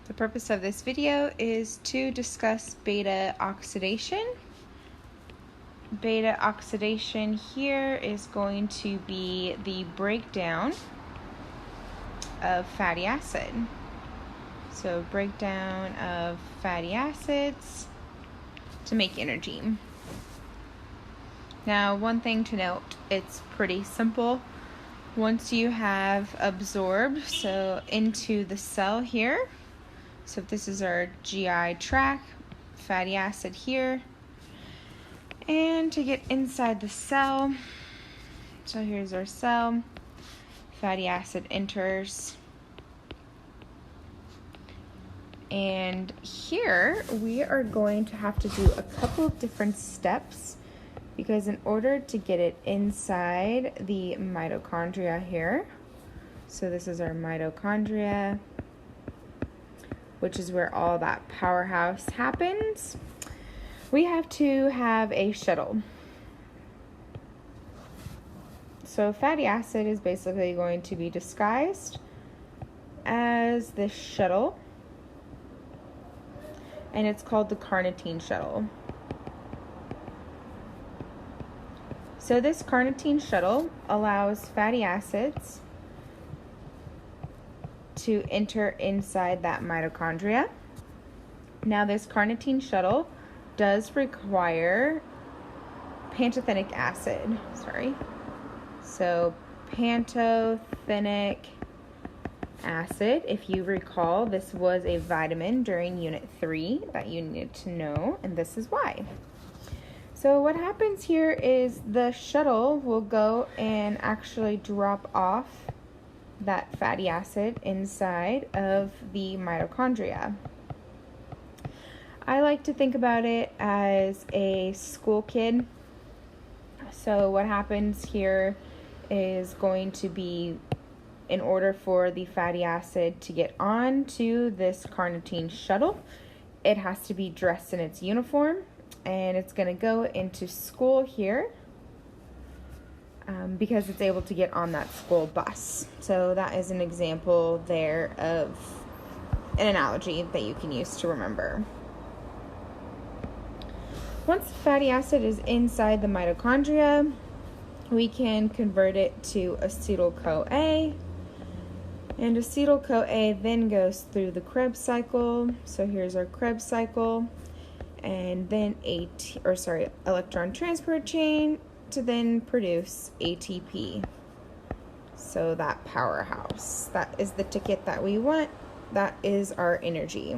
The purpose of this video is to discuss beta oxidation. Beta oxidation here is going to be the breakdown of fatty acid. So breakdown of fatty acids to make energy. Now, one thing to note, it's pretty simple. Once you have absorbed, so into the cell here, so if this is our GI tract, fatty acid here, and to get inside the cell, so here's our cell, fatty acid enters, and here we are going to have to do a couple of different steps, because in order to get it inside the mitochondria here, so this is our mitochondria, which is where all that powerhouse happens, we have to have a shuttle. So fatty acid is basically going to be disguised as this shuttle, and it's called the carnitine shuttle. So this carnitine shuttle allows fatty acids to enter inside that mitochondria. Now this carnitine shuttle does require pantothenic acid, So pantothenic acid, if you recall, this was a vitamin during Unit 3 that you needed to know, and this is why. So what happens here is the shuttle will go and actually drop off that fatty acid inside of the mitochondria. I like to think about it as a school kid. So what happens here is going to be, in order for the fatty acid to get onto this carnitine shuttle, it has to be dressed in its uniform, and it's going to go into school here because it's able to get on that school bus. So that is an example there of an analogy that you can use to remember. Once the fatty acid is inside the mitochondria, we can convert it to acetyl-CoA, and acetyl-CoA then goes through the Krebs cycle. So here's our Krebs cycle, and then electron transport chain to then produce ATP. So that powerhouse, that is the ticket that we want. That is our energy.